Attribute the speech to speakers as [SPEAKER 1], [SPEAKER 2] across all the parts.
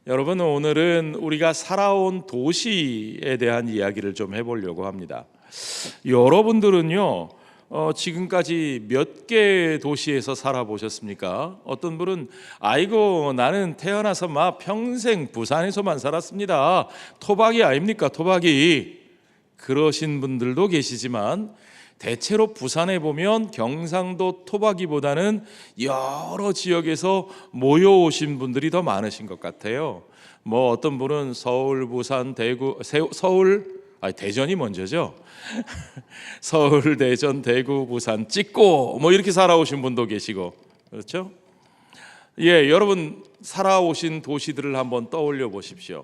[SPEAKER 1] 여러분, 오늘은 우리가 살아온 도시에 대한 이야기를 좀 해보려고 합니다. 여러분들은요, 지금까지 몇 개 도시에서 살아보셨습니까? 어떤 분은 아이고 나는 태어나서 막 평생 부산에서만 살았습니다. 토박이 아닙니까? 토박이. 그러신 분들도 계시지만 대체로 부산에 보면 경상도 토박이보다는 여러 지역에서 모여오신 분들이 더 많으신 것 같아요. 뭐 어떤 분은 서울, 부산, 대구, 대전이 먼저죠. 서울, 대전, 대구, 부산 찍고 뭐 이렇게 살아오신 분도 계시고, 그렇죠? 여러분 살아오신 도시들을 한번 떠올려 보십시오.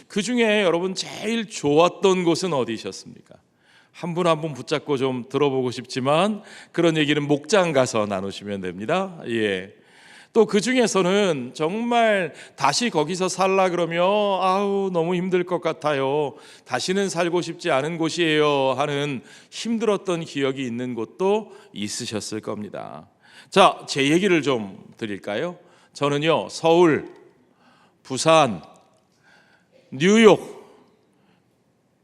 [SPEAKER 1] 그 중에 여러분 제일 좋았던 곳은 어디셨습니까? 한 분 한 분 붙잡고 좀 들어보고 싶지만 그런 얘기는 목장 가서 나누시면 됩니다. 또 그 중에서는 정말 다시 거기서 살라 그러면 아우 너무 힘들 것 같아요, 다시는 살고 싶지 않은 곳이에요 하는 힘들었던 기억이 있는 곳도 있으셨을 겁니다. 자, 제 얘기를 좀 드릴까요? 저는요, 서울, 부산, 뉴욕,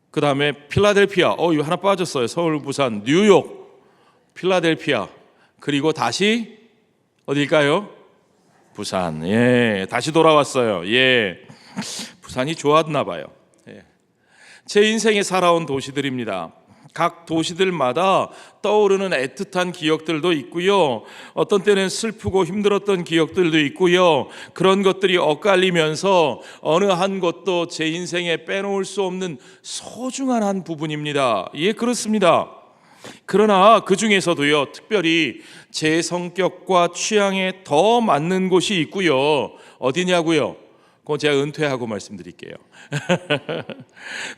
[SPEAKER 1] 그 다음에 필라델피아, 이거 하나 빠졌어요. 서울, 부산, 뉴욕, 필라델피아, 그리고 다시 어딜까요? 부산. 다시 돌아왔어요. 부산이 좋았나 봐요. 제 인생에 살아온 도시들입니다. 각 도시들마다 떠오르는 애틋한 기억들도 있고요, 어떤 때는 슬프고 힘들었던 기억들도 있고요, 그런 것들이 엇갈리면서 어느 한 곳도 제 인생에 빼놓을 수 없는 소중한 한 부분입니다. 그렇습니다. 그러나 그 중에서도요, 특별히 제 성격과 취향에 더 맞는 곳이 있고요. 어디냐고요? 그건 제가 은퇴하고 말씀드릴게요.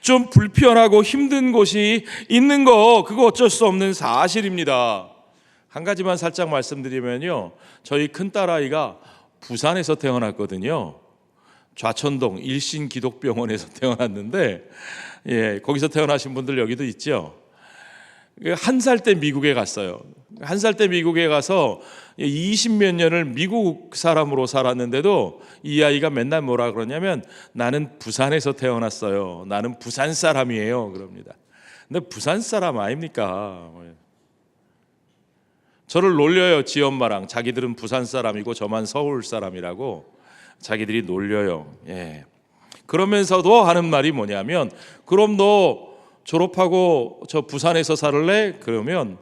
[SPEAKER 1] 좀 불편하고 힘든 곳이 있는 거, 그거 어쩔 수 없는 사실입니다. 한 가지만 살짝 말씀드리면요, 저희 큰딸아이가 부산에서 태어났거든요. 좌천동 일신기독병원에서 태어났는데, 거기서 태어나신 분들 여기도 있죠. 한 살 때 미국에 갔어요. 한 살 때 미국에 가서 20몇 년을 미국 사람으로 살았는데도 이 아이가 맨날 뭐라 그러냐면 나는 부산에서 태어났어요, 나는 부산 사람이에요 그럽니다. 근데 부산 사람 아닙니까? 저를 놀려요. 지 엄마랑 자기들은 부산 사람이고 저만 서울 사람이라고 자기들이 놀려요. 그러면서도 하는 말이 뭐냐면, 그럼 너 졸업하고 저 부산에서 살래? 그러면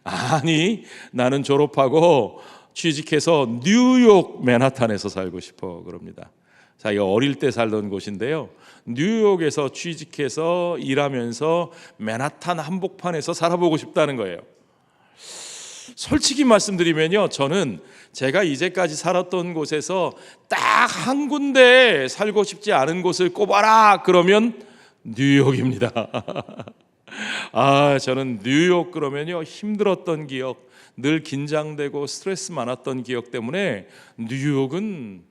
[SPEAKER 1] 아니, 나는 졸업하고 취직해서 뉴욕 맨하탄에서 살고 싶어 그럽니다. 자기가 어릴 때 살던 곳인데요, 뉴욕에서 취직해서 일하면서 맨하탄 한복판에서 살아보고 싶다는 거예요. 솔직히 말씀드리면요, 저는 제가 이제까지 살았던 곳에서 딱 한 군데 살고 싶지 않은 곳을 꼽아라 그러면 뉴욕입니다. 저는 뉴욕 그러면요, 힘들었던 기억, 늘 긴장되고 스트레스 많았던 기억 때문에 뉴욕은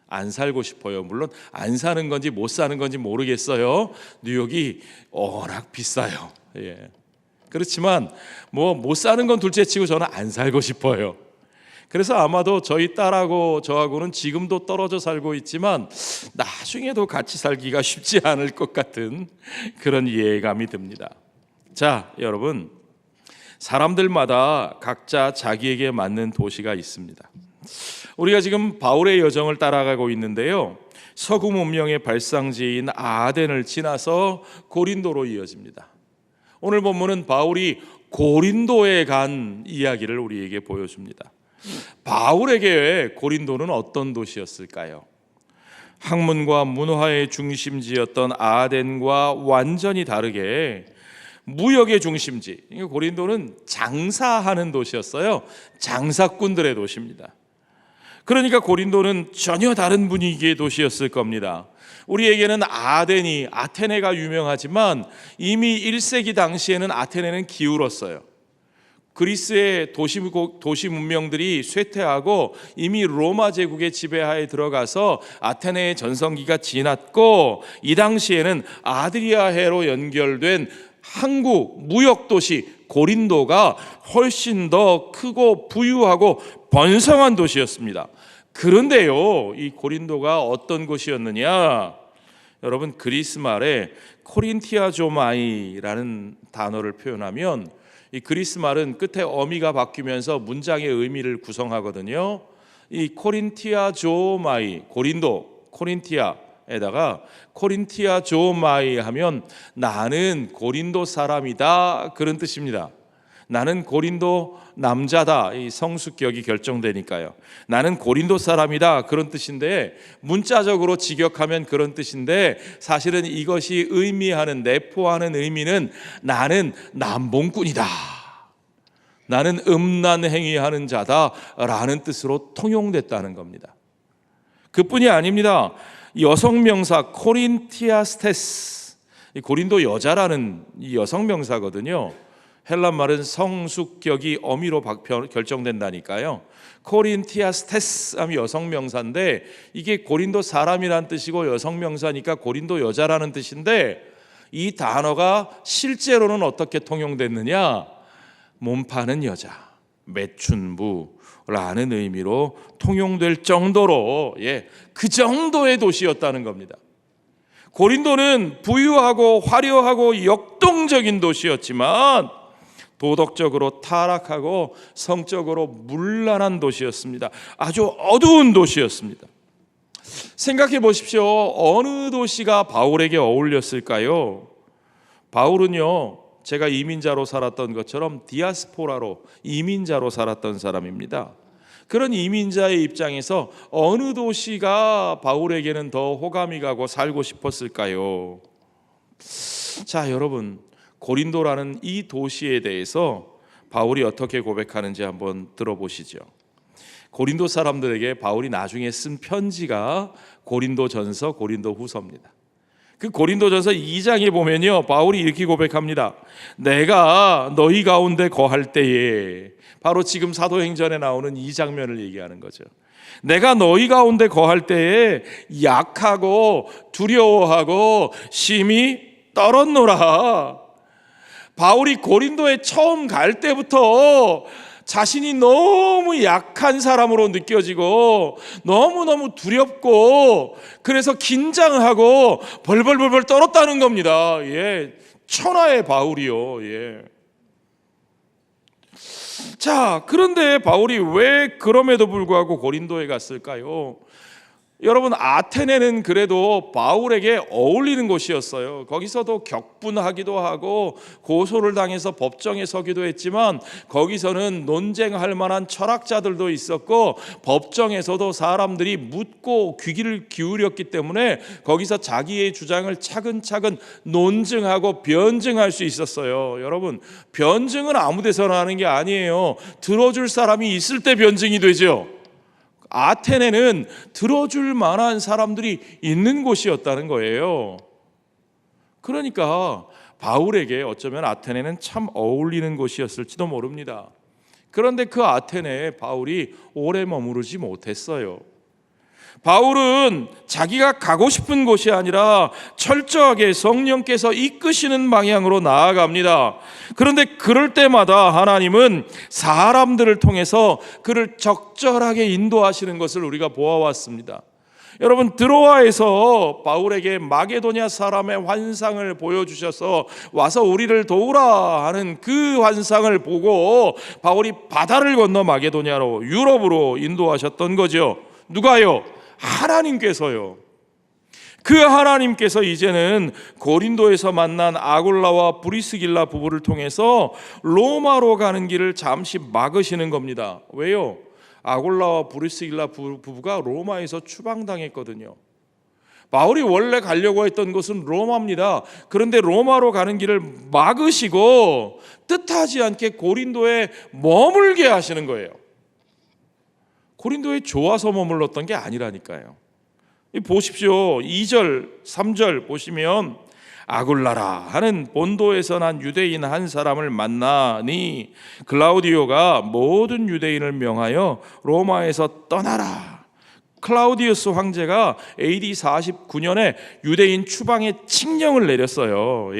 [SPEAKER 1] 안 살고 싶어요. 물론 안 사는 건지 못 사는 건지 모르겠어요. 뉴욕이 워낙 비싸요. 그렇지만 뭐 못 사는 건 둘째치고 저는 안 살고 싶어요. 그래서 아마도 저희 딸하고 저하고는 지금도 떨어져 살고 있지만 나중에도 같이 살기가 쉽지 않을 것 같은 그런 예감이 듭니다. 자, 여러분, 사람들마다 각자 자기에게 맞는 도시가 있습니다. 우리가 지금 바울의 여정을 따라가고 있는데요, 서구 문명의 발상지인 아덴을 지나서 고린도로 이어집니다. 오늘 본문은 바울이 고린도에 간 이야기를 우리에게 보여줍니다. 바울에게 고린도는 어떤 도시였을까요? 학문과 문화의 중심지였던 아덴과 완전히 다르게 무역의 중심지, 고린도는 장사하는 도시였어요. 장사꾼들의 도시입니다. 그러니까 고린도는 전혀 다른 분위기의 도시였을 겁니다. 우리에게는 아테네가 유명하지만 이미 1세기 당시에는 아테네는 기울었어요. 그리스의 도시 문명들이 쇠퇴하고 이미 로마 제국의 지배하에 들어가서 아테네의 전성기가 지났고, 이 당시에는 아드리아해로 연결된 항구 무역 도시 고린도가 훨씬 더 크고 부유하고 번성한 도시였습니다. 그런데요, 이 고린도가 어떤 곳이었느냐? 여러분, 그리스 말에 코린티아조마이라는 단어를 표현하면 이 그리스 말은 끝에 어미가 바뀌면서 문장의 의미를 구성하거든요. 이 코린티아조마이, 고린도, 코린티아에다가 코린티아조마이 하면 나는 고린도 사람이다, 그런 뜻입니다. 나는 고린도 남자다, 이 성숙격이 결정되니까요. 나는 고린도 사람이다, 그런 뜻인데, 문자적으로 직역하면 그런 뜻인데, 사실은 이것이 의미하는, 내포하는 의미는 나는 남봉꾼이다, 나는 음란 행위하는 자다 라는 뜻으로 통용됐다는 겁니다. 그뿐이 아닙니다. 여성 명사 코린티아스테스, 고린도 여자라는 이 여성 명사거든요. 헬란 말은 성숙격이 어미로 결정된다니까요. 코린티아스테스 하면 여성 명사인데, 이게 고린도 사람이란 뜻이고 여성 명사니까 고린도 여자라는 뜻인데, 이 단어가 실제로는 어떻게 통용됐느냐? 몸 파는 여자, 매춘부라는 의미로 통용될 정도로, 그 정도의 도시였다는 겁니다. 고린도는 부유하고 화려하고 역동적인 도시였지만 도덕적으로 타락하고 성적으로 문란한 도시였습니다. 아주 어두운 도시였습니다. 생각해 보십시오. 어느 도시가 바울에게 어울렸을까요? 바울은요, 제가 이민자로 살았던 것처럼 디아스포라로, 이민자로 살았던 사람입니다. 그런 이민자의 입장에서 어느 도시가 바울에게는 더 호감이 가고 살고 싶었을까요? 자, 여러분, 고린도라는 이 도시에 대해서 바울이 어떻게 고백하는지 한번 들어보시죠. 고린도 사람들에게 바울이 나중에 쓴 편지가 고린도전서, 고린도후서입니다. 그 고린도전서 2장에 보면요, 바울이 이렇게 고백합니다. 내가 너희 가운데 거할 때에, 바로 지금 사도행전에 나오는 이 장면을 얘기하는 거죠. 내가 너희 가운데 거할 때에 약하고 두려워하고 심히 떨었노라. 바울이 고린도에 처음 갈 때부터 자신이 너무 약한 사람으로 느껴지고 너무너무 두렵고 그래서 긴장하고 벌벌벌벌 떨었다는 겁니다. 천하의 바울이요. 자, 그런데 바울이 왜 그럼에도 불구하고 고린도에 갔을까요? 여러분, 아테네는 그래도 바울에게 어울리는 곳이었어요. 거기서도 격분하기도 하고 고소를 당해서 법정에 서기도 했지만, 거기서는 논쟁할 만한 철학자들도 있었고 법정에서도 사람들이 묻고 귀를 기울였기 때문에 거기서 자기의 주장을 차근차근 논증하고 변증할 수 있었어요. 여러분, 변증은 아무 데서나 하는 게 아니에요. 들어줄 사람이 있을 때 변증이 되죠. 아테네는 들어줄 만한 사람들이 있는 곳이었다는 거예요. 그러니까 바울에게 어쩌면 아테네는 참 어울리는 곳이었을지도 모릅니다. 그런데 그 아테네에 바울이 오래 머무르지 못했어요. 바울은 자기가 가고 싶은 곳이 아니라 철저하게 성령께서 이끄시는 방향으로 나아갑니다. 그런데 그럴 때마다 하나님은 사람들을 통해서 그를 적절하게 인도하시는 것을 우리가 보아왔습니다. 여러분, 드로아에서 바울에게 마게도냐 사람의 환상을 보여주셔서 와서 우리를 도우라 하는 그 환상을 보고 바울이 바다를 건너 마게도냐로, 유럽으로 인도하셨던 거죠. 누가요? 하나님께서요. 그 하나님께서 이제는 고린도에서 만난 아굴라와 브리스길라 부부를 통해서 로마로 가는 길을 잠시 막으시는 겁니다. 왜요? 아굴라와 브리스길라 부부가 로마에서 추방당했거든요. 바울이 원래 가려고 했던 곳은 로마입니다. 그런데 로마로 가는 길을 막으시고 뜻하지 않게 고린도에 머물게 하시는 거예요. 고린도에 좋아서 머물렀던 게 아니라니까요. 보십시오. 2절, 3절 보시면 아굴라라 하는 본도에서 난 유대인 한 사람을 만나니 클라우디오가 모든 유대인을 명하여 로마에서 떠나라. 클라우디우스 황제가 AD 49년에 유대인 추방의 칙령을 내렸어요.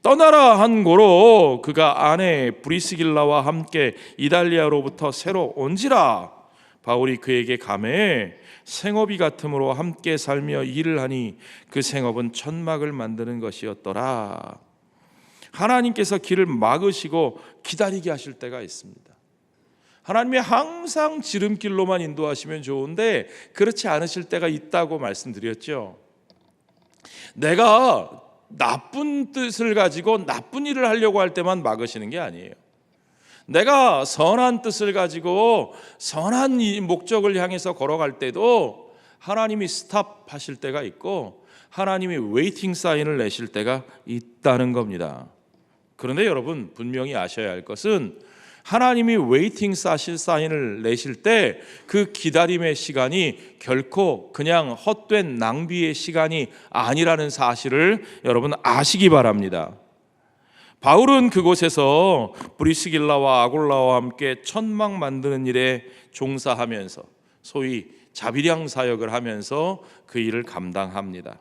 [SPEAKER 1] 떠나라 한 고로 그가 아내 브리스길라와 함께 이달리아로부터 새로 온지라. 바울이 그에게 감해 생업이 같음으로 함께 살며 일을 하니 그 생업은 천막을 만드는 것이었더라. 하나님께서 길을 막으시고 기다리게 하실 때가 있습니다. 하나님이 항상 지름길로만 인도하시면 좋은데 그렇지 않으실 때가 있다고 말씀드렸죠. 내가 나쁜 뜻을 가지고 나쁜 일을 하려고 할 때만 막으시는 게 아니에요. 내가 선한 뜻을 가지고 선한 목적을 향해서 걸어갈 때도 하나님이 스탑하실 때가 있고 하나님이 웨이팅 사인을 내실 때가 있다는 겁니다. 그런데 여러분 분명히 아셔야 할 것은 하나님이 웨이팅 사인을 내실 때 그 기다림의 시간이 결코 그냥 헛된 낭비의 시간이 아니라는 사실을 여러분 아시기 바랍니다. 바울은 그곳에서 브리스길라와 아굴라와 함께 천막 만드는 일에 종사하면서 소위 자비량 사역을 하면서 그 일을 감당합니다.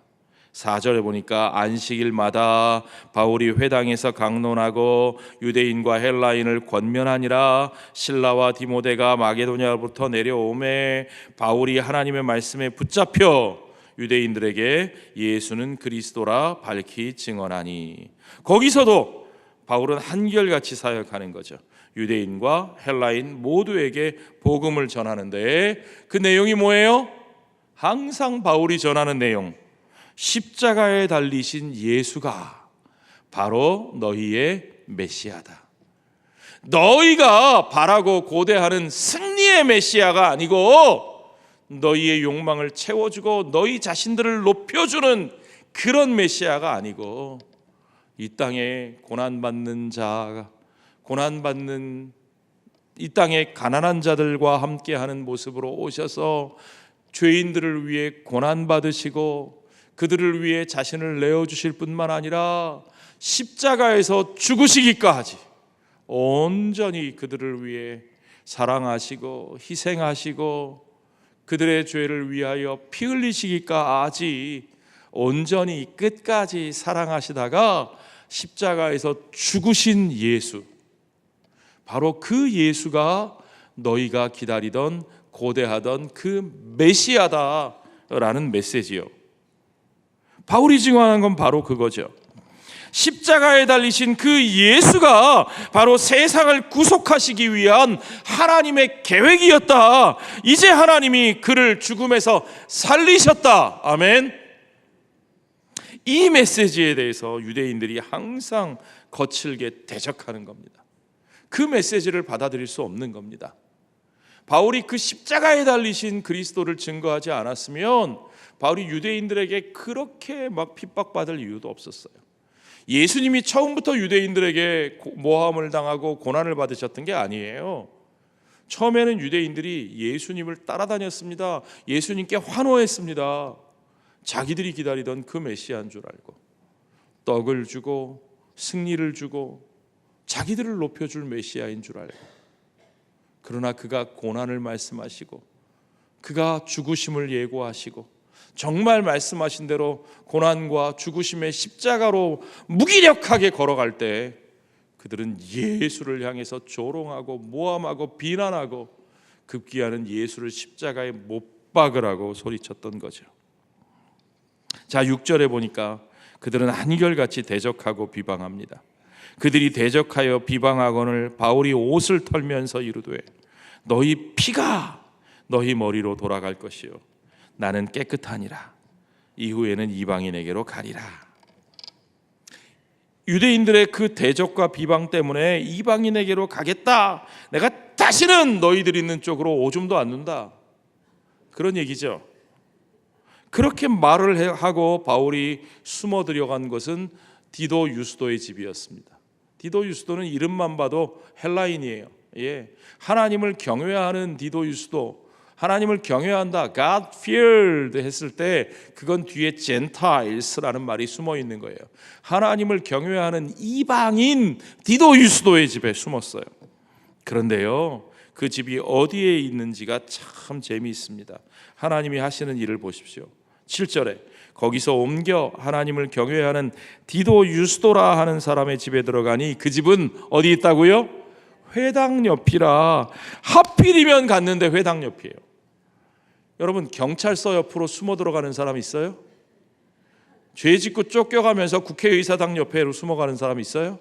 [SPEAKER 1] 4절에 보니까 안식일마다 바울이 회당에서 강론하고 유대인과 헬라인을 권면하니라. 실라와 디모데가 마게도냐로부터 내려오매 바울이 하나님의 말씀에 붙잡혀 유대인들에게 예수는 그리스도라 밝히 증언하니. 거기서도 바울은 한결같이 사역하는 거죠. 유대인과 헬라인 모두에게 복음을 전하는데 그 내용이 뭐예요? 항상 바울이 전하는 내용, 십자가에 달리신 예수가 바로 너희의 메시아다. 너희가 바라고 고대하는 승리의 메시아가 아니고 너희의 욕망을 채워주고 너희 자신들을 높여주는 그런 메시아가 아니고 이 땅에 고난받는 자, 고난받는 이 땅에 가난한 자들과 함께하는 모습으로 오셔서 죄인들을 위해 고난받으시고 그들을 위해 자신을 내어주실 뿐만 아니라 십자가에서 죽으시기까지 온전히 그들을 위해 사랑하시고 희생하시고 그들의 죄를 위하여 피 흘리시기까지 온전히 끝까지 사랑하시다가 십자가에서 죽으신 예수, 바로 그 예수가 너희가 기다리던 고대하던 그 메시아다라는 메시지요. 바울이 증언한 건 바로 그거죠. 십자가에 달리신 그 예수가 바로 세상을 구속하시기 위한 하나님의 계획이었다. 이제 하나님이 그를 죽음에서 살리셨다. 아멘. 이 메시지에 대해서 유대인들이 항상 거칠게 대적하는 겁니다. 그 메시지를 받아들일 수 없는 겁니다. 바울이 그 십자가에 달리신 그리스도를 증거하지 않았으면 바울이 유대인들에게 그렇게 막 핍박받을 이유도 없었어요. 예수님이 처음부터 유대인들에게 모함을 당하고 고난을 받으셨던 게 아니에요. 처음에는 유대인들이 예수님을 따라다녔습니다. 예수님께 환호했습니다. 자기들이 기다리던 그 메시아인 줄 알고 떡을 주고 승리를 주고 자기들을 높여줄 메시아인 줄 알고, 그러나 그가 고난을 말씀하시고 그가 죽으심을 예고하시고 정말 말씀하신 대로 고난과 죽으심의 십자가로 무기력하게 걸어갈 때 그들은 예수를 향해서 조롱하고 모함하고 비난하고 급기야는 예수를 십자가에 못 박으라고 소리쳤던 거죠. 자, 6절에 보니까 그들은 한결같이 대적하고 비방합니다. 그들이 대적하여 비방하거늘 바울이 옷을 털면서 이르되 너희 피가 너희 머리로 돌아갈 것이요 나는 깨끗하니라. 이후에는 이방인에게로 가리라. 유대인들의 그 대적과 비방 때문에 이방인에게로 가겠다. 내가 다시는 너희들 있는 쪽으로 오줌도 안 눈다. 그런 얘기죠. 그렇게 말을 하고 바울이 숨어 들어간 것은 디도 유스도의 집이었습니다. 디도 유스도는 이름만 봐도 헬라인이에요. 예, 하나님을 경외하는 디도 유스도, 하나님을 경외한다, God feared 했을 때 그건 뒤에 Gentiles라는 말이 숨어 있는 거예요. 하나님을 경외하는 이방인 디도 유스도의 집에 숨었어요. 그런데요, 그 집이 어디에 있는지가 참 재미있습니다. 하나님이 하시는 일을 보십시오. 7절에 거기서 옮겨 하나님을 경외하는 디도 유스도라 하는 사람의 집에 들어가니 그 집은 어디 있다고요? 회당 옆이라 하필이면 갔는데 회당 옆이에요. 여러분, 경찰서 옆으로 숨어 들어가는 사람 있어요? 죄 짓고 쫓겨가면서 국회의사당 옆으로 숨어가는 사람 있어요?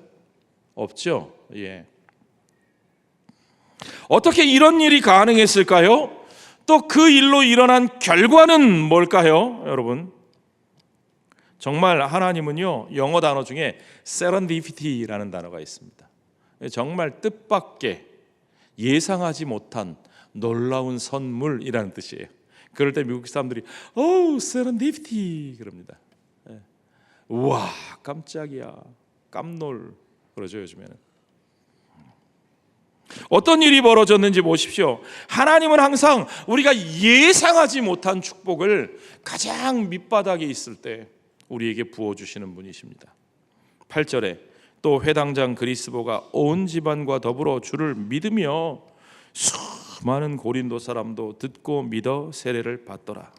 [SPEAKER 1] 없죠. 예. 어떻게 이런 일이 가능했을까요? 또 그 일로 일어난 결과는 뭘까요? 여러분, 정말 하나님은요, 영어 단어 중에 serendipity라는 단어가 있습니다. 정말 뜻밖의, 예상하지 못한 놀라운 선물이라는 뜻이에요. 그럴 때 미국 사람들이 serendipity 그럽니다. 우와, 깜짝이야, 깜놀 그러죠, 요즘에는. 어떤 일이 벌어졌는지 보십시오. 하나님은 항상 우리가 예상하지 못한 축복을 가장 밑바닥에 있을 때 우리에게 부어주시는 분이십니다. 8절에 또 회당장 그리스보가 온 집안과 더불어 주를 믿으며 수많은 고린도 사람도 듣고 믿어 세례를 받더라.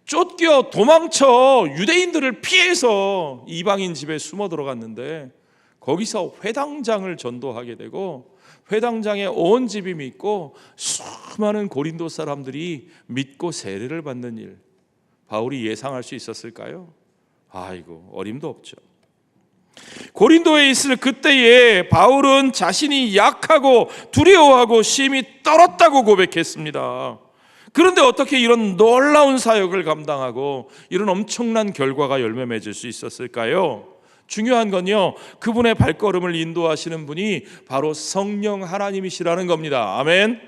[SPEAKER 1] 쫓겨 도망쳐 유대인들을 피해서 이방인 집에 숨어 들어갔는데 거기서 회당장을 전도하게 되고 회당장의 온 집이 믿고 수많은 고린도 사람들이 믿고 세례를 받는 일, 바울이 예상할 수 있었을까요? 아이고, 어림도 없죠. 고린도에 있을 그때에 바울은 자신이 약하고 두려워하고 심히 떨었다고 고백했습니다. 그런데 어떻게 이런 놀라운 사역을 감당하고 이런 엄청난 결과가 열매 맺을 수 있었을까요? 중요한 건요, 그분의 발걸음을 인도하시는 분이 바로 성령 하나님이시라는 겁니다. 아멘.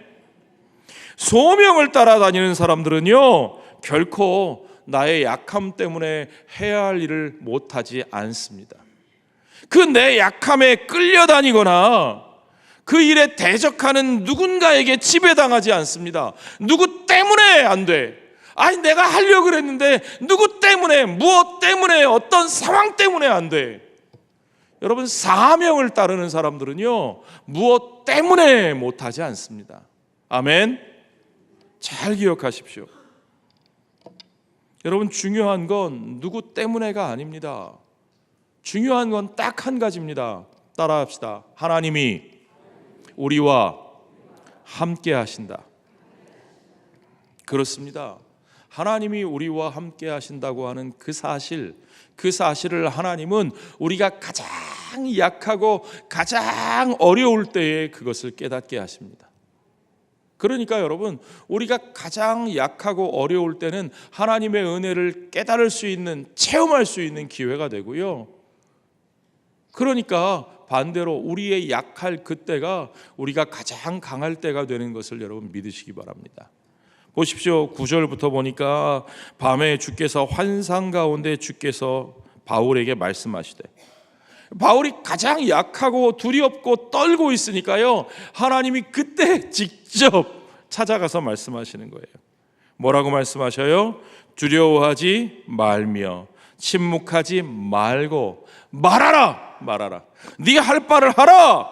[SPEAKER 1] 소명을 따라다니는 사람들은요, 결코 나의 약함 때문에 해야 할 일을 못하지 않습니다. 그 내 약함에 끌려다니거나 그 일에 대적하는 누군가에게 지배당하지 않습니다. 누구 때문에 안 돼. 아니, 내가 하려고 그랬는데 누구 때문에, 무엇 때문에, 어떤 상황 때문에 안 돼. 여러분, 사명을 따르는 사람들은요, 무엇 때문에 못하지 않습니다. 아멘. 잘 기억하십시오. 여러분, 중요한 건 누구 때문에가 아닙니다. 중요한 건 딱 한 가지입니다. 따라합시다. 하나님이 우리와 함께 하신다. 그렇습니다. 하나님이 우리와 함께 하신다고 하는 그 사실을 하나님은 우리가 가장 약하고 가장 어려울 때에 그것을 깨닫게 하십니다. 그러니까 여러분, 우리가 가장 약하고 어려울 때는 하나님의 은혜를 깨달을 수 있는, 체험할 수 있는 기회가 되고요. 그러니까 반대로 우리의 약할 그때가 우리가 가장 강할 때가 되는 것을 여러분 믿으시기 바랍니다. 보십시오. 9절부터 보니까 밤에 주께서 환상 가운데 주께서 바울에게 말씀하시되, 바울이 가장 약하고 두렵고 떨고 있으니까요, 하나님이 그때 직접 찾아가서 말씀하시는 거예요. 뭐라고 말씀하셔요? 두려워하지 말며 침묵하지 말고 말하라. 네가 할 바를 하라.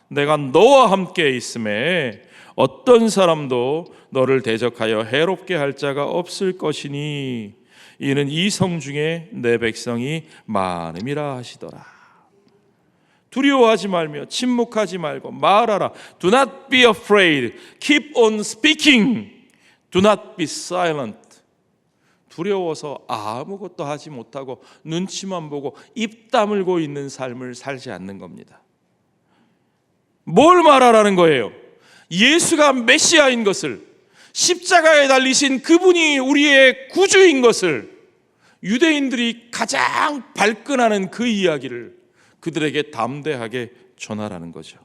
[SPEAKER 1] 내가 너와 함께 있음에 어떤 사람도 너를 대적하여 해롭게 할 자가 없을 것이니 이는 이 성 중에 내 백성이 많음이라 하시더라. 두려워하지 말며 침묵하지 말고 말하라. Do not be afraid. Keep on speaking. Do not be silent. 두려워서 아무것도 하지 못하고 눈치만 보고 입 다물고 있는 삶을 살지 않는 겁니다. 뭘 말하라는 거예요? 예수가 메시아인 것을, 십자가에 달리신 그분이 우리의 구주인 것을, 유대인들이 가장 발끈하는 그 이야기를 그들에게 담대하게 전하라는 거죠.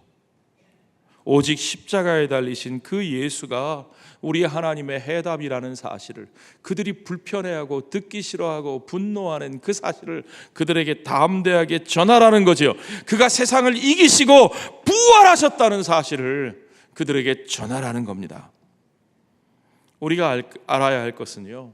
[SPEAKER 1] 오직 십자가에 달리신 그 예수가 우리 하나님의 해답이라는 사실을, 그들이 불편해하고 듣기 싫어하고 분노하는 그 사실을 그들에게 담대하게 전하라는 거죠. 그가 세상을 이기시고 부활하셨다는 사실을 그들에게 전하라는 겁니다. 우리가 알아야 할 것은요,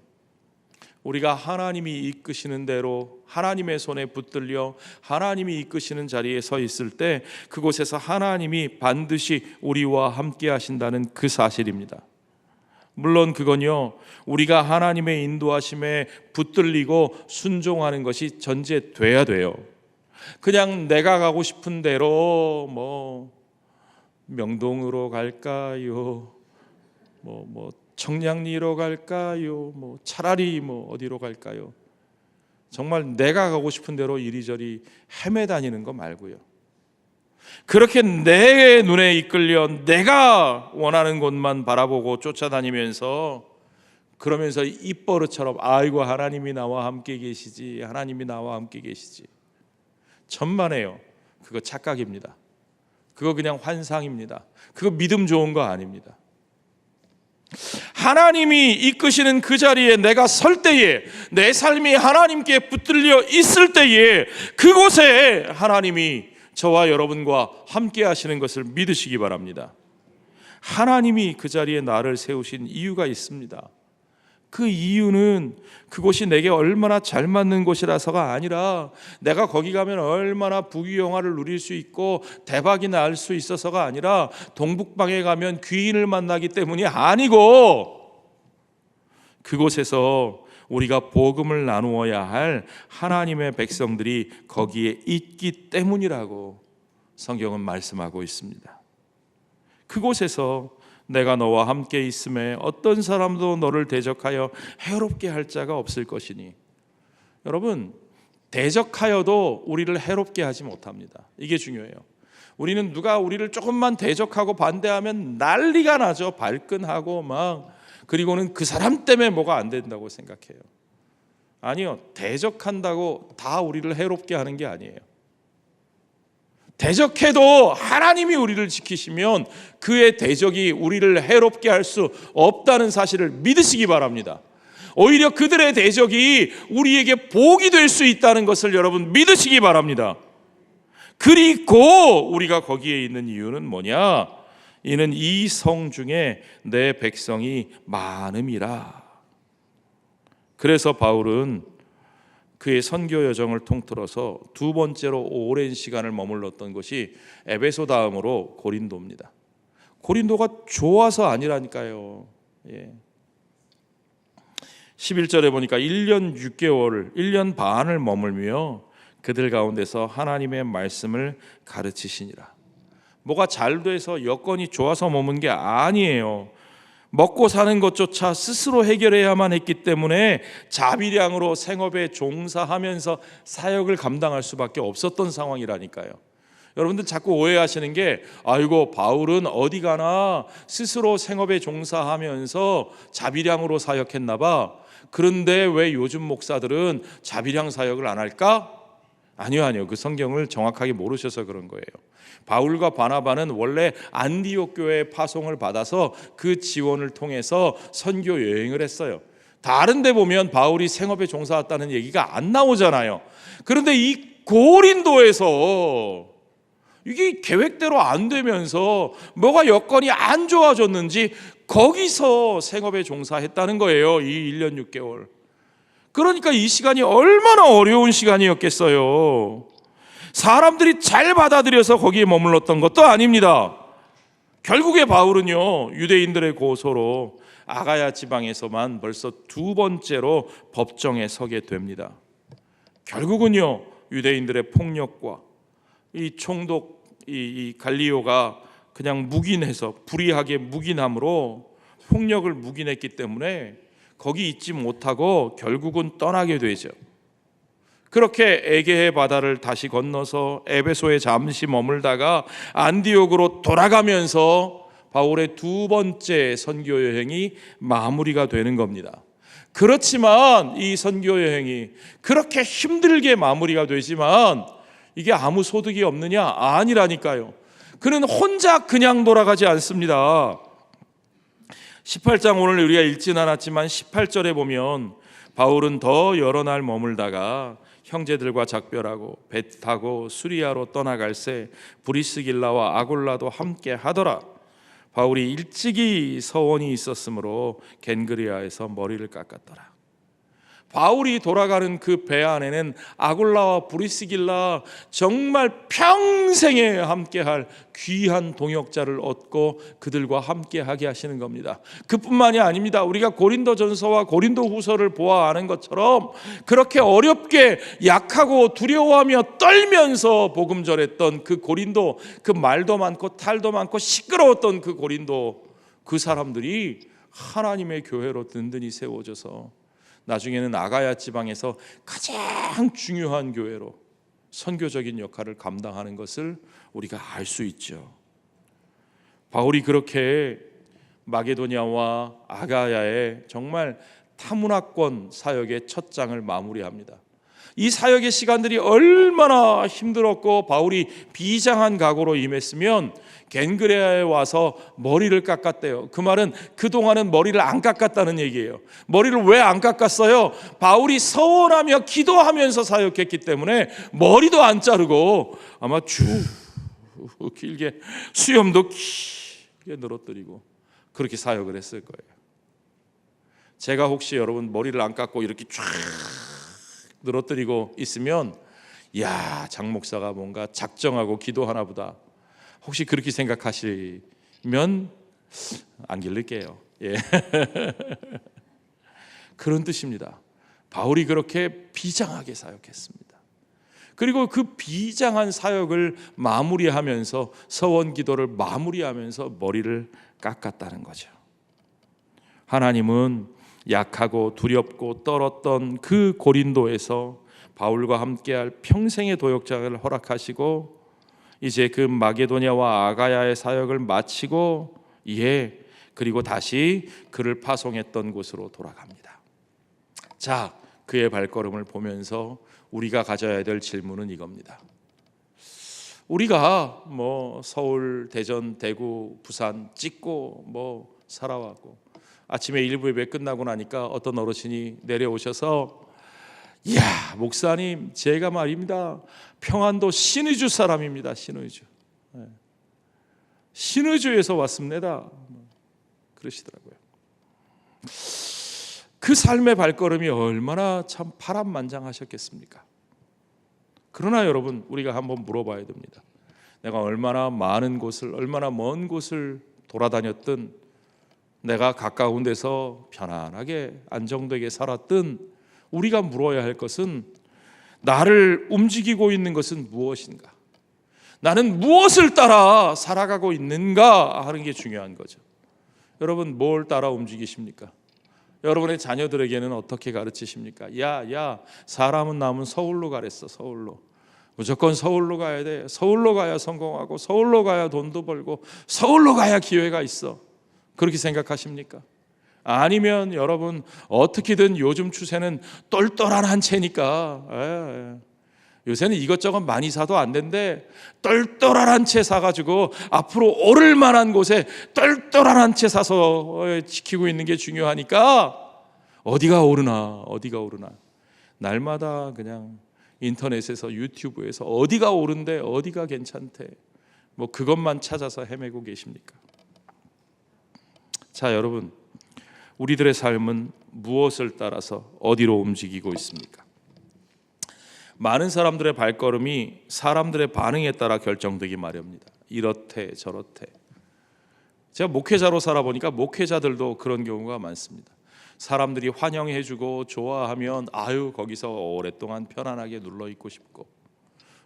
[SPEAKER 1] 우리가 하나님이 이끄시는 대로 하나님의 손에 붙들려 하나님이 이끄시는 자리에 서 있을 때 그곳에서 하나님이 반드시 우리와 함께 하신다는 그 사실입니다. 물론 그건요, 우리가 하나님의 인도하심에 붙들리고 순종하는 것이 전제돼야 돼요. 그냥 내가 가고 싶은 대로 뭐 명동으로 갈까요? 뭐 청량리로 갈까요? 뭐 차라리 뭐 어디로 갈까요? 정말 내가 가고 싶은 대로 이리저리 헤매다니는 거 말고요. 그렇게 내 눈에 이끌려 내가 원하는 곳만 바라보고 쫓아다니면서 그러면서 입버릇처럼 아이고 하나님이 나와 함께 계시지, 하나님이 나와 함께 계시지. 천만에요. 그거 착각입니다. 그거 그냥 환상입니다. 그거 믿음 좋은 거 아닙니다. 하나님이 이끄시는 그 자리에 내가 설 때에, 내 삶이 하나님께 붙들려 있을 때에 그곳에 하나님이 저와 여러분과 함께 하시는 것을 믿으시기 바랍니다. 하나님이 그 자리에 나를 세우신 이유가 있습니다. 그 이유는 그곳이 내게 얼마나 잘 맞는 곳이라서가 아니라 내가 거기 가면 얼마나 부귀영화를 누릴 수 있고 대박이 날 수 있어서가 아니라 동북방에 가면 귀인을 만나기 때문이 아니고 그곳에서 우리가 복음을 나누어야 할 하나님의 백성들이 거기에 있기 때문이라고 성경은 말씀하고 있습니다. 그곳에서 내가 너와 함께 있음에 어떤 사람도 너를 대적하여 해롭게 할 자가 없을 것이니. 여러분, 대적하여도 우리를 해롭게 하지 못합니다. 이게 중요해요. 우리는 누가 우리를 조금만 대적하고 반대하면 난리가 나죠. 발끈하고 막, 그리고는 그 사람 때문에 뭐가 안 된다고 생각해요. 아니요, 대적한다고 다 우리를 해롭게 하는 게 아니에요. 대적해도 하나님이 우리를 지키시면 그의 대적이 우리를 해롭게 할 수 없다는 사실을 믿으시기 바랍니다. 오히려 그들의 대적이 우리에게 복이 될 수 있다는 것을 여러분 믿으시기 바랍니다. 그리고 우리가 거기에 있는 이유는 뭐냐? 이는 이 성 중에 내 백성이 많음이라. 그래서 바울은 그의 선교 여정을 통틀어서 두 번째로 오랜 시간을 머물렀던 것이 에베소 다음으로 고린도입니다. 고린도가 좋아서 아니라니까요. 11절에 보니까 1년 6개월, 1년 반을 머물며 그들 가운데서 하나님의 말씀을 가르치시니라. 뭐가 잘 돼서 여건이 좋아서 머문 게 아니에요. 먹고 사는 것조차 스스로 해결해야만 했기 때문에 자비량으로 생업에 종사하면서 사역을 감당할 수밖에 없었던 상황이라니까요. 여러분들 자꾸 오해하시는 게 아이고 바울은 어디 가나 스스로 생업에 종사하면서 자비량으로 사역했나 봐. 그런데 왜 요즘 목사들은 자비량 사역을 안 할까? 아니요. 그 성경을 정확하게 모르셔서 그런 거예요. 바울과 바나바는 원래 안디옥 교회의 파송을 받아서 그 지원을 통해서 선교 여행을 했어요. 다른 데 보면 바울이 생업에 종사했다는 얘기가 안 나오잖아요. 그런데 이 고린도에서 이게 계획대로 안 되면서 뭐가 여건이 안 좋아졌는지 거기서 생업에 종사했다는 거예요. 이 1년 6개월. 그러니까 이 시간이 얼마나 어려운 시간이었겠어요. 사람들이 잘 받아들여서 거기에 머물렀던 것도 아닙니다. 결국에 바울은요, 유대인들의 고소로 아가야 지방에서만 벌써 두 번째로 법정에 서게 됩니다. 결국은요, 유대인들의 폭력과 이 총독 이 갈리오가 그냥 묵인해서 불의하게 묵인함으로 폭력을 묵인했기 때문에 거기 있지 못하고 결국은 떠나게 되죠. 그렇게 에게해 바다를 다시 건너서 에베소에 잠시 머물다가 안디옥으로 돌아가면서 바울의 두 번째 선교 여행이 마무리가 되는 겁니다. 그렇지만 이 선교 여행이 그렇게 힘들게 마무리가 되지만 이게 아무 소득이 없느냐? 아니라니까요. 그는 혼자 그냥 돌아가지 않습니다. 18장 오늘 우리가 읽진 않았지만 18절에 보면 바울은 더 여러 날 머물다가 형제들과 작별하고 배 타고 수리아로 떠나갈새 브리스길라와 아굴라도 함께 하더라. 바울이 일찍이 서원이 있었으므로 겐그리아에서 머리를 깎았더라. 바울이 돌아가는 그 배 안에는 아굴라와 브리스길라 정말 평생에 함께할 귀한 동역자를 얻고 그들과 함께하게 하시는 겁니다. 그뿐만이 아닙니다. 우리가 고린도전서와 고린도후서를 보아 아는 것처럼 그렇게 어렵게 약하고 두려워하며 떨면서 복음 전했던 그 고린도, 그 말도 많고 탈도 많고 시끄러웠던 그 고린도, 그 사람들이 하나님의 교회로 든든히 세워져서 나중에는 아가야 지방에서 가장 중요한 교회로 선교적인 역할을 감당하는 것을 우리가 알 수 있죠. 바울이 그렇게 마게도냐와 아가야의 정말 타문화권 사역의 첫 장을 마무리합니다. 이 사역의 시간들이 얼마나 힘들었고 바울이 비장한 각오로 임했으면 겐그레아에 와서 머리를 깎았대요. 그 말은 그동안은 머리를 안 깎았다는 얘기예요. 머리를 왜 안 깎았어요? 바울이 서원하며 기도하면서 사역했기 때문에 머리도 안 자르고 아마 쭉 길게 수염도 길게 늘어뜨리고 그렇게 사역을 했을 거예요. 제가 혹시 여러분 머리를 안 깎고 이렇게 쫙 늘어뜨리고 있으면 야, 장 목사가 뭔가 작정하고 기도하나 보다, 혹시 그렇게 생각하시면 안 길를게요. 예. 그런 뜻입니다. 바울이 그렇게 비장하게 사역했습니다. 그리고 그 비장한 사역을 마무리하면서 서원 기도를 마무리하면서 머리를 깎았다는 거죠. 하나님은 약하고 두렵고 떨었던 그 고린도에서 바울과 함께할 평생의 도역장을 허락하시고 이제 그 마게도냐와 아가야의 사역을 마치고 그리고 다시 그를 파송했던 곳으로 돌아갑니다. 자, 그의 발걸음을 보면서 우리가 가져야 될 질문은 이겁니다. 우리가 서울, 대전, 대구, 부산 찍고 살아왔고 아침에 일부 예배 끝나고 나니까 어떤 어르신이 내려오셔서 이야, 목사님, 제가 말입니다, 평안도 신의주 사람입니다. 신의주에서 왔습니다. 그러시더라고요. 그 삶의 발걸음이 얼마나 참 파란만장하셨겠습니까? 그러나 여러분, 우리가 한번 물어봐야 됩니다. 내가 얼마나 많은 곳을, 얼마나 먼 곳을 돌아다녔든, 내가 가까운 데서 편안하게 안정되게 살았든, 우리가 물어야 할 것은 나를 움직이고 있는 것은 무엇인가? 나는 무엇을 따라 살아가고 있는가 하는 게 중요한 거죠. 여러분, 뭘 따라 움직이십니까? 여러분의 자녀들에게는 어떻게 가르치십니까? 야, 사람은 남은 서울로 가랬어. 서울로. 무조건 서울로 가야 돼. 서울로 가야 성공하고, 서울로 가야 돈도 벌고, 서울로 가야 기회가 있어. 그렇게 생각하십니까? 아니면 여러분, 어떻게든 요즘 추세는 똘똘한 한 채니까 요새는 이것저것 많이 사도 안 된대. 똘똘한 한 채 사가지고 앞으로 오를 만한 곳에 똘똘한 한 채 사서 지키고 있는 게 중요하니까 어디가 오르나 날마다 그냥 인터넷에서, 유튜브에서 어디가 오른대, 어디가 괜찮대, 그것만 찾아서 헤매고 계십니까? 자, 여러분, 우리들의 삶은 무엇을 따라서 어디로 움직이고 있습니까? 많은 사람들의 발걸음이 사람들의 반응에 따라 결정되기 마련입니다. 이렇대 저렇대. 제가 목회자로 살아보니까 목회자들도 그런 경우가 많습니다. 사람들이 환영해주고 좋아하면 거기서 오랫동안 편안하게 눌러있고 싶고,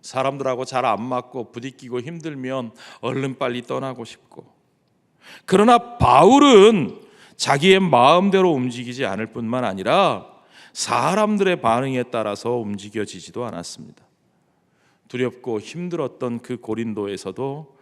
[SPEAKER 1] 사람들하고 잘 안 맞고 부딪히고 힘들면 얼른 빨리 떠나고 싶고. 그러나 바울은 자기의 마음대로 움직이지 않을 뿐만 아니라 사람들의 반응에 따라서 움직여지지도 않았습니다. 두렵고 힘들었던 그 고린도에서도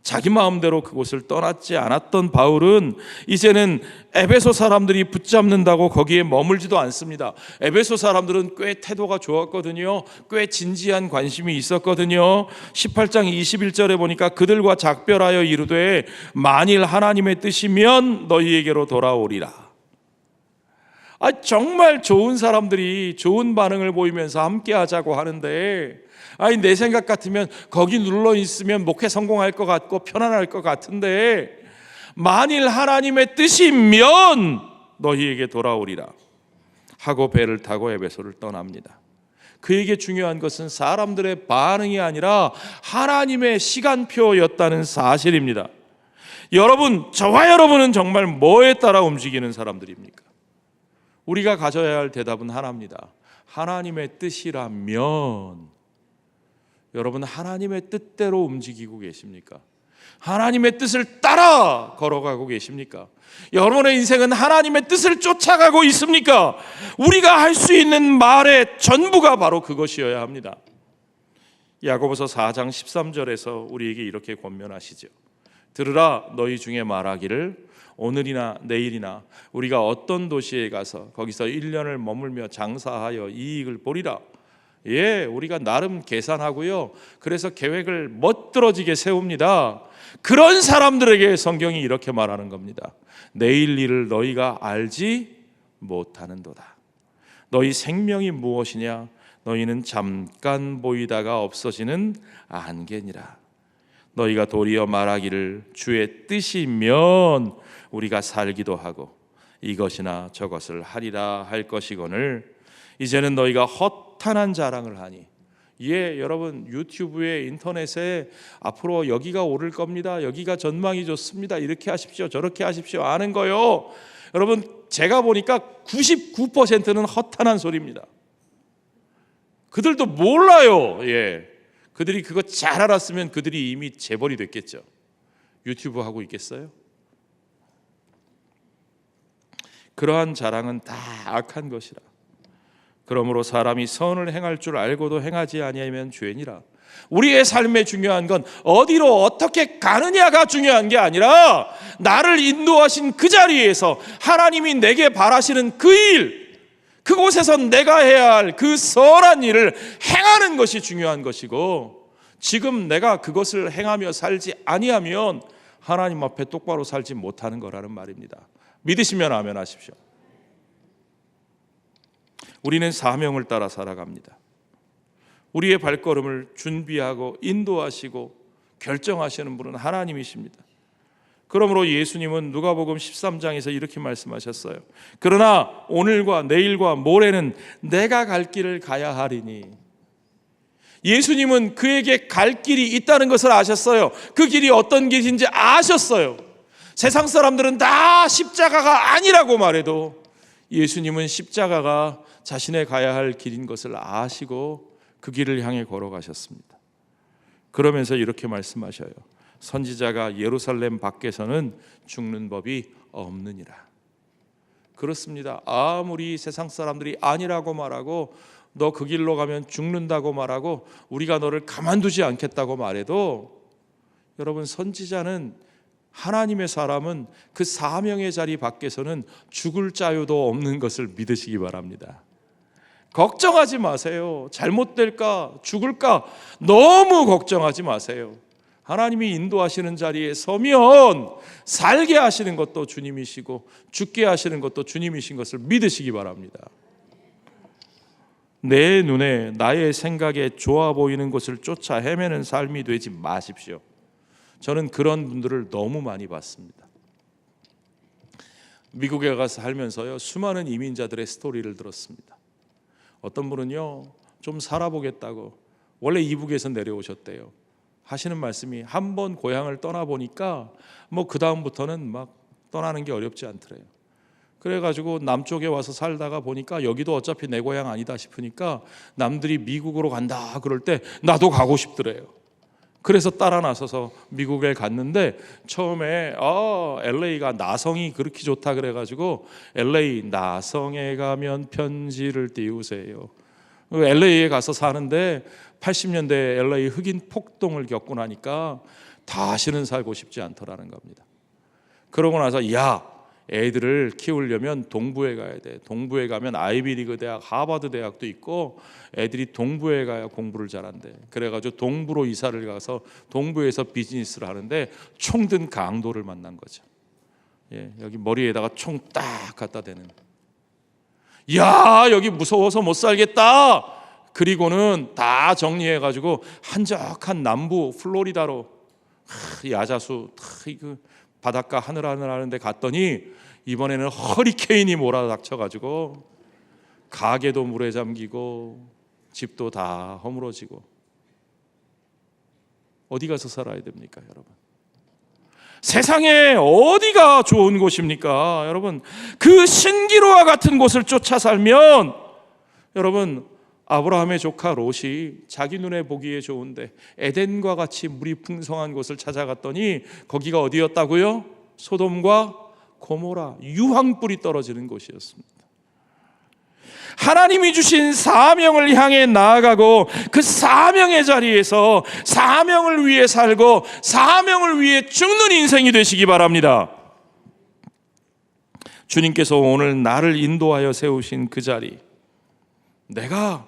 [SPEAKER 1] 자기 마음대로 그곳을 떠났지 않았던 바울은 이제는 에베소 사람들이 붙잡는다고 거기에 머물지도 않습니다. 에베소 사람들은 꽤 태도가 좋았거든요. 꽤 진지한 관심이 있었거든요. 18장 21절에 보니까 그들과 작별하여 이르되 만일 하나님의 뜻이면 너희에게로 돌아오리라. 정말 좋은 사람들이 좋은 반응을 보이면서 함께 하자고 하는데, 내 생각 같으면 거기 눌러 있으면 목회 성공할 것 같고 편안할 것 같은데, 만일 하나님의 뜻이면 너희에게 돌아오리라. 하고 배를 타고 에베소를 떠납니다. 그에게 중요한 것은 사람들의 반응이 아니라 하나님의 시간표였다는 사실입니다. 여러분, 저와 여러분은 정말 뭐에 따라 움직이는 사람들입니까? 우리가 가져야 할 대답은 하나입니다. 하나님의 뜻이라면 여러분, 하나님의 뜻대로 움직이고 계십니까? 하나님의 뜻을 따라 걸어가고 계십니까? 여러분의 인생은 하나님의 뜻을 쫓아가고 있습니까? 우리가 할 수 있는 말의 전부가 바로 그것이어야 합니다. 야고보서 4장 13절에서 우리에게 이렇게 권면하시죠. 들으라, 너희 중에 말하기를 오늘이나 내일이나 우리가 어떤 도시에 가서 거기서 1년을 머물며 장사하여 이익을 보리라. 예, 우리가 나름 계산하고요, 그래서 계획을 멋들어지게 세웁니다. 그런 사람들에게 성경이 이렇게 말하는 겁니다. 내일 일을 너희가 알지 못하는도다. 너희 생명이 무엇이냐? 너희는 잠깐 보이다가 없어지는 안개니라. 너희가 도리어 말하기를 주의 뜻이면 우리가 살기도 하고 이것이나 저것을 하리라 할 것이거늘 이제는 너희가 허탄한 자랑을 하니. 예, 여러분, 유튜브에 인터넷에 앞으로 여기가 오를 겁니다, 여기가 전망이 좋습니다, 이렇게 하십시오 저렇게 하십시오 하는 거요, 여러분, 제가 보니까 99%는 허탄한 소리입니다. 그들도 몰라요. 예, 그들이 그거 잘 알았으면 그들이 이미 재벌이 됐겠죠. 유튜브 하고 있겠어요? 그러한 자랑은 다 악한 것이라. 그러므로 사람이 선을 행할 줄 알고도 행하지 아니하면 죄니라. 우리의 삶에 중요한 건 어디로 어떻게 가느냐가 중요한 게 아니라 나를 인도하신 그 자리에서 하나님이 내게 바라시는 그 일, 그곳에서 내가 해야 할 그 선한 일을 행하는 것이 중요한 것이고, 지금 내가 그것을 행하며 살지 아니하면 하나님 앞에 똑바로 살지 못하는 거라는 말입니다. 믿으시면 아멘 하십시오. 우리는 사명을 따라 살아갑니다. 우리의 발걸음을 준비하고 인도하시고 결정하시는 분은 하나님이십니다. 그러므로 예수님은 누가복음 13장에서 이렇게 말씀하셨어요. 그러나 오늘과 내일과 모레는 내가 갈 길을 가야 하리니. 예수님은 그에게 갈 길이 있다는 것을 아셨어요. 그 길이 어떤 길인지 아셨어요. 세상 사람들은 다 십자가가 아니라고 말해도 예수님은 십자가가 자신의 가야 할 길인 것을 아시고 그 길을 향해 걸어가셨습니다. 그러면서 이렇게 말씀하셔요. 선지자가 예루살렘 밖에서는 죽는 법이 없느니라. 그렇습니다. 아무리 세상 사람들이 아니라고 말하고 너 그 길로 가면 죽는다고 말하고 우리가 너를 가만두지 않겠다고 말해도, 여러분, 선지자는, 하나님의 사람은 그 사명의 자리 밖에서는 죽을 자유도 없는 것을 믿으시기 바랍니다. 걱정하지 마세요. 잘못될까, 죽을까 너무 걱정하지 마세요. 하나님이 인도하시는 자리에 서면 살게 하시는 것도 주님이시고 죽게 하시는 것도 주님이신 것을 믿으시기 바랍니다. 내 눈에 나의 생각에 좋아 보이는 것을 쫓아 헤매는 삶이 되지 마십시오. 저는 그런 분들을 너무 많이 봤습니다. 미국에 가서 살면서요, 수많은 이민자들의 스토리를 들었습니다. 어떤 분은요, 좀 살아보겠다고 원래 이북에서 내려오셨대요. 하시는 말씀이, 한번 고향을 떠나보니까 그 다음부터는 막 떠나는 게 어렵지 않더래요. 그래가지고 남쪽에 와서 살다가 보니까 여기도 어차피 내 고향 아니다 싶으니까 남들이 미국으로 간다 그럴 때 나도 가고 싶더래요. 그래서 따라 나서서 미국에 갔는데 처음에 LA가 나성이 그렇게 좋다 그래가지고 LA 나성에 가면 편지를 띄우세요. LA에 가서 사는데 80년대 LA 흑인 폭동을 겪고 나니까 다시는 살고 싶지 않더라는 겁니다. 그러고 나서 애들을 키우려면 동부에 가야 돼. 동부에 가면 아이비리그 대학, 하버드 대학도 있고 애들이 동부에 가야 공부를 잘한대. 그래가지고 동부로 이사를 가서 동부에서 비즈니스를 하는데 총든 강도를 만난 거죠. 예, 여기 머리에다가 총 딱 갖다 대는. 여기 무서워서 못 살겠다. 그리고는 다 정리해가지고 한적한 남부 플로리다로 야자수 바닷가 하늘 하는데 갔더니 이번에는 허리케인이 몰아닥쳐가지고 가게도 물에 잠기고 집도 다 허물어지고 어디 가서 살아야 됩니까, 여러분? 세상에 어디가 좋은 곳입니까? 여러분, 그 신기루와 같은 곳을 쫓아 살면 여러분, 아브라함의 조카 롯이 자기 눈에 보기에 좋은데 에덴과 같이 물이 풍성한 곳을 찾아갔더니 거기가 어디였다고요? 소돔과 고모라, 유황불이 떨어지는 곳이었습니다. 하나님이 주신 사명을 향해 나아가고 그 사명의 자리에서 사명을 위해 살고 사명을 위해 죽는 인생이 되시기 바랍니다. 주님께서 오늘 나를 인도하여 세우신 그 자리, 내가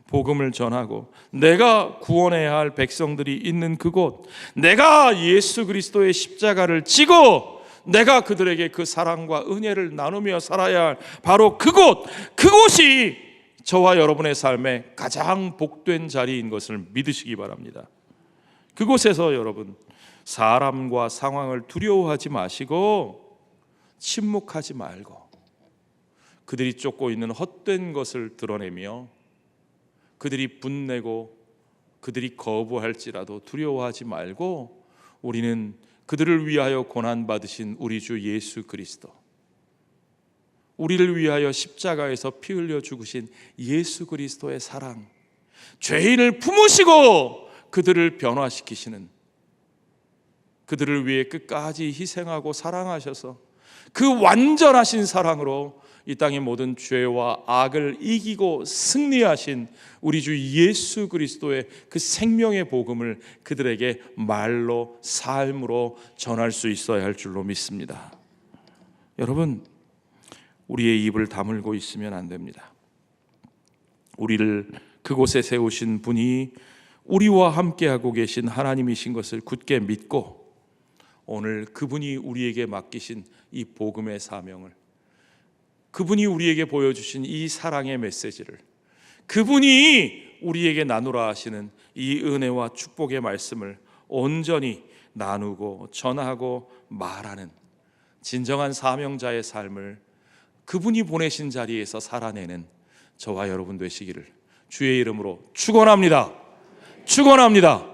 [SPEAKER 1] 복음을 전하고 내가 구원해야 할 백성들이 있는 그곳, 내가 예수 그리스도의 십자가를 지고 내가 그들에게 그 사랑과 은혜를 나누며 살아야 할 바로 그곳이 저와 여러분의 삶에 가장 복된 자리인 것을 믿으시기 바랍니다. 그곳에서 여러분, 사람과 상황을 두려워하지 마시고 침묵하지 말고 그들이 쫓고 있는 헛된 것을 드러내며 그들이 분내고 그들이 거부할지라도 두려워하지 말고 우리는 그들을 위하여 고난받으신 우리 주 예수 그리스도, 우리를 위하여 십자가에서 피 흘려 죽으신 예수 그리스도의 사랑, 죄인을 품으시고 그들을 변화시키시는, 그들을 위해 끝까지 희생하고 사랑하셔서 그 완전하신 사랑으로 이 땅의 모든 죄와 악을 이기고 승리하신 우리 주 예수 그리스도의 그 생명의 복음을 그들에게 말로 삶으로 전할 수 있어야 할 줄로 믿습니다. 여러분, 우리의 입을 다물고 있으면 안 됩니다. 우리를 그곳에 세우신 분이 우리와 함께하고 계신 하나님이신 것을 굳게 믿고 오늘 그분이 우리에게 맡기신 이 복음의 사명을, 그분이 우리에게 보여주신 이 사랑의 메시지를, 그분이 우리에게 나누라 하시는 이 은혜와 축복의 말씀을 온전히 나누고 전하고 말하는 진정한 사명자의 삶을 그분이 보내신 자리에서 살아내는 저와 여러분 되시기를 주의 이름으로 축원합니다. 축원합니다.